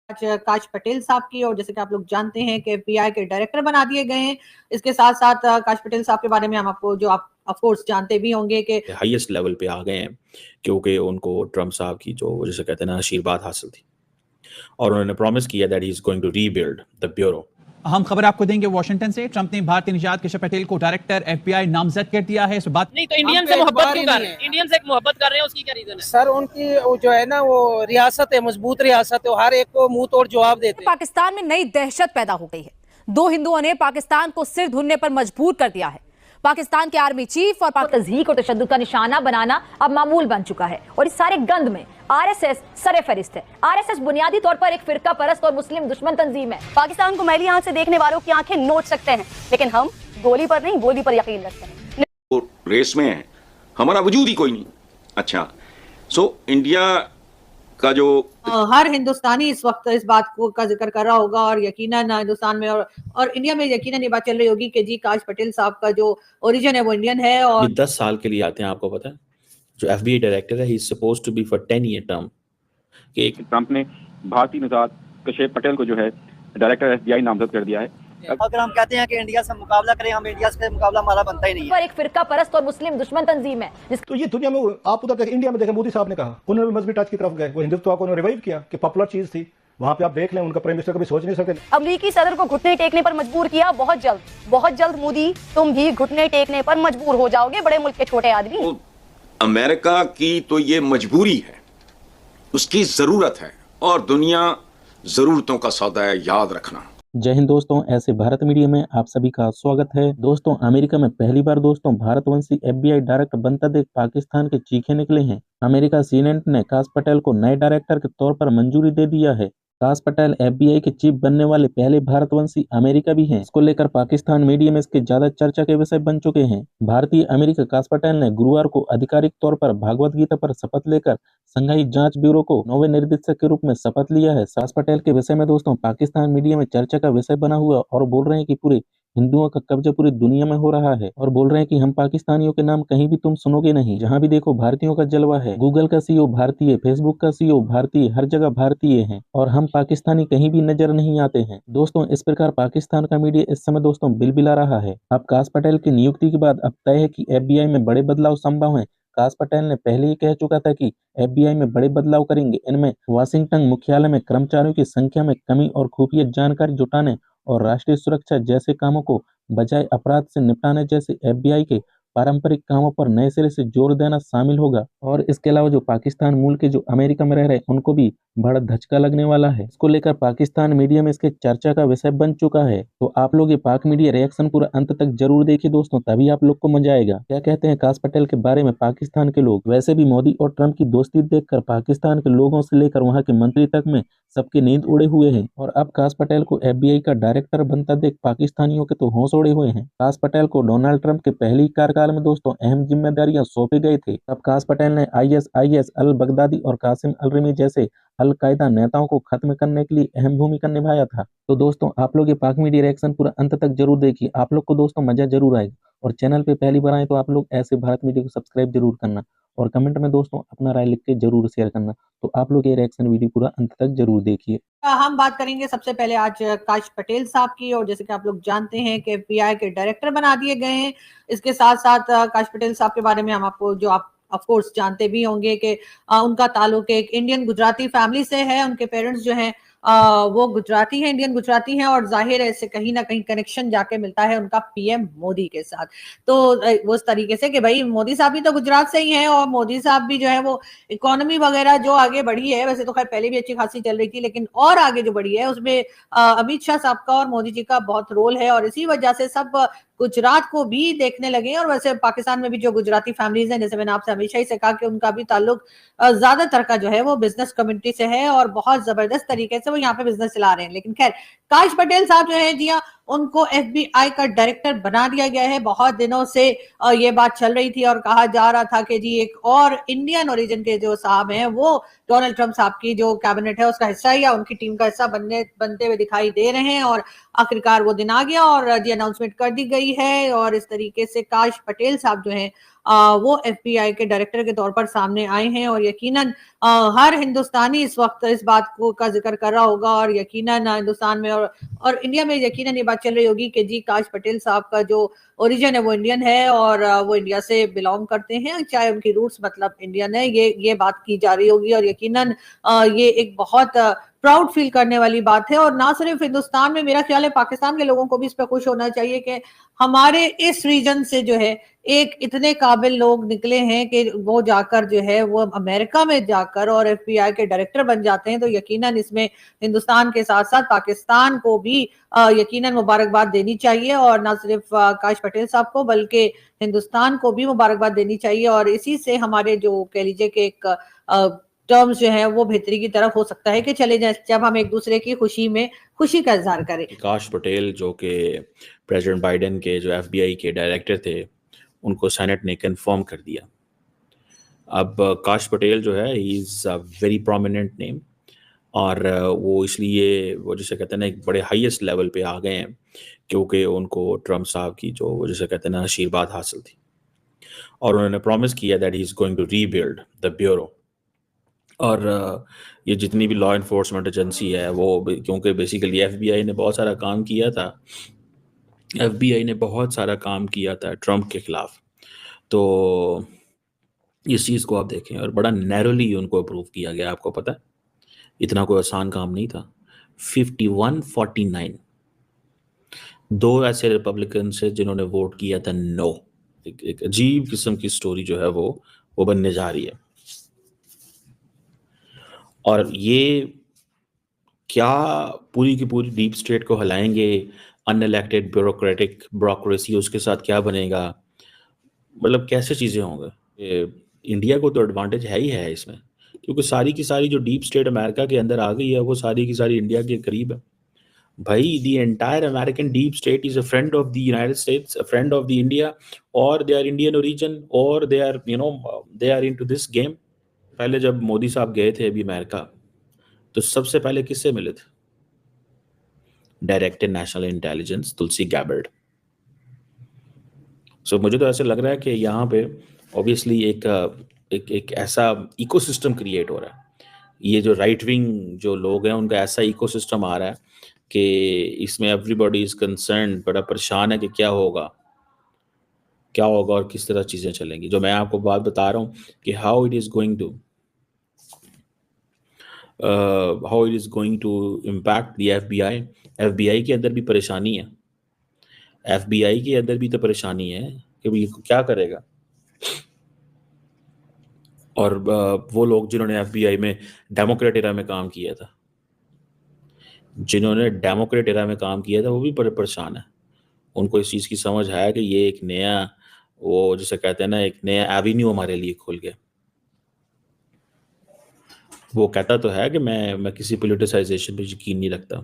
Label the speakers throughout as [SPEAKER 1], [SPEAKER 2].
[SPEAKER 1] आज काश पटेल साहब की, और जैसे कि आप लोग जानते हैं कि एफबीआई के डायरेक्टर बना दिए गए हैं। इसके साथ साथ काश पटेल साहब के बारे में हम आपको जो आप ऑफ कोर्स जानते भी होंगे कि
[SPEAKER 2] हाईएस्ट लेवल पे आ गए हैं, क्योंकि उनको ट्रम्प साहब की जो जैसे कहते हैं ना आशीर्वाद हासिल थी, और उन्होंने प्रॉमिस किया that he is going to rebuild the bureau.
[SPEAKER 3] हम खबर आपको देंगे वाशिंगटन से। ट्रंप ने भारतीय निजात केशव पटेल को डायरेक्टर एफबीआई नामजद कर दिया है। इस बात
[SPEAKER 4] नहीं तो इंडियन से मोहब्बत क्यों कर रहे हैं? इंडियन से मोहब्बत कर रहे हैं, उसकी क्या रीजन है?
[SPEAKER 5] सर उनकी जो है ना वो रियासत है, मजबूत रियासत है, हर एक को मुंह तोड़ जवाब देते हैं।
[SPEAKER 6] पाकिस्तान में नई दहशत पैदा हो गई है। दो हिंदुओं ने पाकिस्तान को सिर धुनने पर मजबूर कर दिया है। पाकिस्तान के आर्मी चीफ और तज़हीक और तशद्दुद का निशाना बनाना अब मामूल बन चुका है, और इस सारे गंद में आरएसएस सरे-फहरिस्त है। आरएसएस बुनियादी तौर पर एक फिरका परस्त और मुस्लिम दुश्मन तंजीम है। पाकिस्तान को मैली आंख से देखने वालों की आंखें नोच सकते हैं, लेकिन हम गोली पर नहीं, गोली पर यकीन रखते हैं।
[SPEAKER 7] वो रेस में है, हमारा वजूद ही कोई नहीं। अच्छा, सो इंडिया का जो
[SPEAKER 1] हर हिंदुस्तानी इस वक्त इस बात को का जिक्र कर रहा होगा, और यकीनन हिंदुस्तान में और इंडिया में यकीनन ये बात चल रही होगी कि जी काश पटेल साहब का जो ओरिजिन है वो इंडियन है। और
[SPEAKER 2] 10 साल के लिए आते हैं, आपको पता है जो एफबीआई डायरेक्टर है he is supposed to be for 10 year term. कि
[SPEAKER 8] ट्रंप ने भारतीय निजात केशव पटेल को जो है डायरेक्टर एफबीआई नामजद कर दिया है।
[SPEAKER 5] अगर हम कहते हैं कि इंडिया से मुकाबला करें, हम इंडिया से मुकाबला हमारा बनता ही नहीं है।
[SPEAKER 6] पर एक फिरका परस्त और मुस्लिम दुश्मन तंजीम है।
[SPEAKER 9] तो ये दुनिया में आप उधर देखें, इंडिया में देखें, मोदी साहब ने कहा, उन्होंने मजहबी टच की तरफ गए, वो हिंदुत्व को रिवाइव किया कि पॉपुलर चीज थी। वहाँ पे आप देख लें, उनका प्राइम मिनिस्टर कभी सोच नहीं सकते।
[SPEAKER 6] अमरीकी सदर को घुटने टेकने पर मजबूर किया। बहुत जल्द मोदी तुम भी घुटने टेकने पर मजबूर हो जाओगे, बड़े मुल्क के छोटे आदमी।
[SPEAKER 7] अमेरिका की तो ये मजबूरी है, उसकी जरूरत है, और दुनिया जरूरतों का सौदा है, याद रखना।
[SPEAKER 10] जय हिंद दोस्तों, ऐसे भारत मीडिया में आप सभी का स्वागत है। दोस्तों, अमेरिका में पहली बार दोस्तों भारतवंशी एफबीआई डायरेक्टर बनता देख पाकिस्तान के चीखे निकले हैं। अमेरिका सीनेट ने काश पटेल को नए डायरेक्टर के तौर पर मंजूरी दे दिया है। काश पटेल एफबीआई के चीफ बनने वाले पहले भारतवंशी अमेरिका भी हैं। इसको लेकर पाकिस्तान मीडिया में इसके ज्यादा चर्चा के विषय बन चुके हैं। भारतीय अमेरिका काश पटेल ने गुरुवार को आधिकारिक तौर पर भागवत गीता पर शपथ लेकर संघाई जांच ब्यूरो को नौवे निर्देशक के रूप में शपथ लिया है। काश पटेल के विषय में दोस्तों पाकिस्तान मीडिया में चर्चा का विषय बना हुआ, और बोल रहे हैं कि पूरे हिंदुओं का कब्जा पूरी दुनिया में हो रहा है, और बोल रहे हैं कि हम पाकिस्तानियों के नाम कहीं भी तुम सुनोगे नहीं। जहां भी देखो भारतीयों का जलवा है। गूगल का सीईओ भारतीय, फेसबुक का सीईओ भारतीय, हर जगह भारतीय हैं, और हम पाकिस्तानी कहीं भी नजर नहीं आते हैं। दोस्तों, इस प्रकार पाकिस्तान का मीडिया इस समय दोस्तों बिलबिला रहा है। अब काश पटेल की नियुक्ति के बाद अब तय है कि एफबीआई में बड़े बदलाव संभव है। काश पटेल ने पहले ही कह चुका था कि एफबीआई में बड़े बदलाव करेंगे। इनमें वाशिंगटन मुख्यालय में कर्मचारियों की संख्या में कमी और खुफिया जानकारी जुटाने और राष्ट्रीय सुरक्षा जैसे कामों को बजाय अपराध से निपटाने जैसे एफबीआई के पारंपरिक कामों पर नए सिरे से जोर देना शामिल होगा। और इसके अलावा जो पाकिस्तान मूल के जो अमेरिका में रह रहे हैं उनको भी बड़ा धचका लगने वाला है। इसको लेकर पाकिस्तान मीडिया में इसके चर्चा का विषय बन चुका है। तो आप लोग ये पाक मीडिया रिएक्शन पूरा अंत तक जरूर देखिए दोस्तों, तभी आप लोग को मजा आएगा। क्या कहते हैं काश पटेल के बारे में पाकिस्तान के लोग। वैसे भी मोदी और ट्रंप की दोस्ती देखकर पाकिस्तान के लोगों से लेकर वहाँ के मंत्री तक में सबकी नींद उड़े हुए हैं, और अब काश पटेल को एफबीआई का डायरेक्टर बनता देख पाकिस्तानियों के तो होश उड़े हुए हैं। काश पटेल को डोनाल्ड ट्रंप के पहले कार्यकाल में दोस्तों अहम जिम्मेदारियां सौंपी गई थी। तब काश पटेल ने आईएसआईएस, अल बगदादी और कासिम अल रिमी जैसे अल कायदा नेताओं को खत्म करने के लिए अहम भूमिका निभाया था। तो दोस्तों, आप लोग ये पाक मीडिया रिएक्शन पूरा अंत तक जरूर देखिए, आप लोग को दोस्तों मजा जरूर आएगा। और चैनल पे पहली बार आए तो आप लोग ऐसे भारत मीडिया को सब्सक्राइब जरूर करना, और कमेंट में दोस्तों अपना राय लिख के जरूर शेयर करना। तो आप लोग ये रिएक्शन वीडियो पूरा अंत तक जरूर देखिए।
[SPEAKER 1] हम बात करेंगे सबसे पहले आज काश पटेल साहब की, और जैसे कि आप लोग जानते हैं कि एफबीआई के डायरेक्टर बना दिए गए हैं। इसके साथ साथ काश पटेल साहब के बारे में हम आपको जो आप ऑफ कोर्स जानते भी होंगे कि उनका ताल्लुक एक इंडियन गुजराती फैमिली से है। उनके पेरेंट्स जो हैं वो गुजराती हैं, इंडियन गुजराती हैं, और जाहिर है इससे कहीं ना कहीं कनेक्शन जाके मिलता है उनका पीएम मोदी के साथ। तो वो इस तरीके से कि भाई मोदी साहब भी तो गुजरात से ही हैं, और मोदी साहब भी जो है वो इकोनॉमी वगैरह जो आगे बढ़ी है, वैसे तो खैर पहले भी अच्छी खासी चल रही थी, लेकिन और आगे जो बढ़ी है उसमें अमित शाह साहब का और मोदी जी का बहुत रोल है, और इसी वजह से सब गुजरात को भी देखने लगे। और वैसे पाकिस्तान में भी जो गुजराती फैमिलीज हैं, जैसे मैंने आपसे हमेशा ही से कहा कि उनका भी ताल्लुक ज्यादातर का जो है वो बिजनेस कम्युनिटी से है, और बहुत जबरदस्त तरीके से वो यहाँ पे बिजनेस चला रहे हैं। लेकिन खैर काश पटेल साहब जो है जी हाँ, उनको एफबीआई का डायरेक्टर बना दिया गया है। बहुत दिनों से ये बात चल रही थी और कहा जा रहा था कि जी एक और इंडियन ओरिजिन के जो साहब हैं वो डोनाल्ड ट्रंप साहब की जो कैबिनेट है उसका हिस्सा या उनकी टीम का हिस्सा बनते हुए दिखाई दे रहे हैं, और आखिरकार वो दिन आ गया और ये अनाउंसमेंट कर दी गई है। और इस तरीके से काश पटेल साहब जो हैं वो FBI के डायरेक्टर के तौर पर सामने आए हैं। और यकीनन हर हिंदुस्तानी इस वक्त इस बात को का जिक्र कर रहा होगा, और यकीनन हिंदुस्तान में और इंडिया में यकीनन ये बात चल रही होगी कि जी काश पटेल साहब का जो ओरिजिन है वो इंडियन है और वो इंडिया से बिलोंग करते हैं, चाहे उनकी रूट्स मतलब इंडियन है, ये बात की जा रही होगी। और यकीनन ये एक बहुत प्राउड फील करने वाली बात है। और ना सिर्फ हिंदुस्तान में, मेरा ख्याल है पाकिस्तान के लोगों को भी इस पर खुश होना चाहिए कि हमारे इस रीजन से जो है एक इतने काबिल लोग निकले हैं कि वो जाकर जो है वो अमेरिका में जाकर और FBI के डायरेक्टर बन जाते हैं। तो यकीनन इसमें हिंदुस्तान के साथ साथ पाकिस्तान को भी यकीनन मुबारकबाद देनी चाहिए, और ना सिर्फ काश पटेल साहब को बल्कि हिंदुस्तान को भी मुबारकबाद देनी चाहिए। और इसी से हमारे जो कह लीजिए कि एक टर्म्स जो है वो बेहतरी की तरफ हो सकता है कि चले जाए, जब हम एक दूसरे की खुशी में खुशी का इजहार करें।
[SPEAKER 2] काश पटेल जो कि प्रेसिडेंट बाइडेन के जो FBI के डायरेक्टर थे, उनको सेनेट ने कंफर्म कर दिया। अब काश पटेल जो है he is a very prominent name, और वो इसलिए वो जैसे कहते हैं ना एक बड़े हाईएस्ट लेवल पे आ गए हैं क्योंकि उनको ट्रम्प साहब की जो जैसे कहते हैं ना आशीर्वाद हासिल थी, और उन्होंने प्रॉमिस किया that he is going to rebuild the bureau. और ये जितनी भी लॉ इन्फोर्समेंट एजेंसी है वो क्योंकि बेसिकली FBI ने बहुत सारा काम किया था, FBI ने बहुत सारा काम किया था ट्रम्प के खिलाफ, तो इस चीज़ को आप देखें, और बड़ा नैरोली उनको अप्रूव किया गया। आपको पता है इतना कोई आसान काम नहीं था। 51-49 दो ऐसे रिपब्लिकन से जिन्होंने वोट किया था नो। एक अजीब किस्म की स्टोरी जो है वो बनने जा रही है। और ये क्या पूरी की पूरी डीप स्टेट को हिलाएंगे, अनइलेक्टेड ब्यूरोक्रेसी उसके साथ क्या बनेगा, मतलब कैसे चीज़ें होंगे। इंडिया को तो एडवांटेज है ही है इसमें, क्योंकि सारी की सारी जो डीप स्टेट अमेरिका के अंदर आ गई है वो सारी की सारी इंडिया के करीब है। भाई the entire American deep state is a friend of the United States, a friend of the India, और दे आर इंडियन ओरिजिन, और they are they are into this game. पहले जब मोदी साहब गए थे अभी अमेरिका, तो सबसे पहले किससे मिले थे? Director national intelligence Tulsi Gabbard. So मुझे तो ऐसे लग रहा है कि यहाँ पे ऑब्वियसली एक ऐसा इकोसिस्टम क्रिएट हो रहा है। ये जो राइट विंग जो लोग हैं उनका ऐसा इकोसिस्टम आ रहा है कि इसमें एवरीबॉडी इज कंसर्न, बड़ा परेशान है कि क्या होगा और किस तरह चीज़ें चलेंगी। जो मैं आपको बात बता रहा हूँ कि how it is going to impact the FBI के अंदर भी परेशानी है। FBI के अंदर भी तो परेशानी है कि ये क्या करेगा। और वो लोग जिन्होंने FBI में डेमोक्रेट एरा में काम किया था, वो भी बड़े परेशान है। उनको इस चीज़ की समझ है कि ये एक नया, वो जिसे कहते हैं ना, एक नया एवेन्यू हमारे लिए खुल गया। वो कहता तो है कि मैं किसी पोलिटिसाइजेशन पे यकीन नहीं रखता,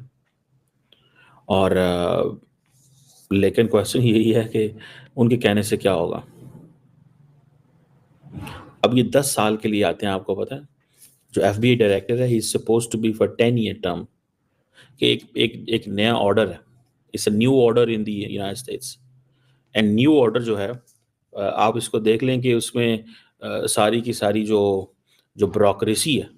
[SPEAKER 2] और लेकिन क्वेश्चन यही है कि उनके कहने से क्या होगा। अब ये 10 साल के लिए आते हैं। आपको पता है जो FBI डायरेक्टर है, he is supposed to be for 10-year term, कि एक नया ऑर्डर है। It's a new order in the United States, and new order जो है आप इसको देख लें कि उसमें सारी की सारी जो ब्यूरोक्रेसी है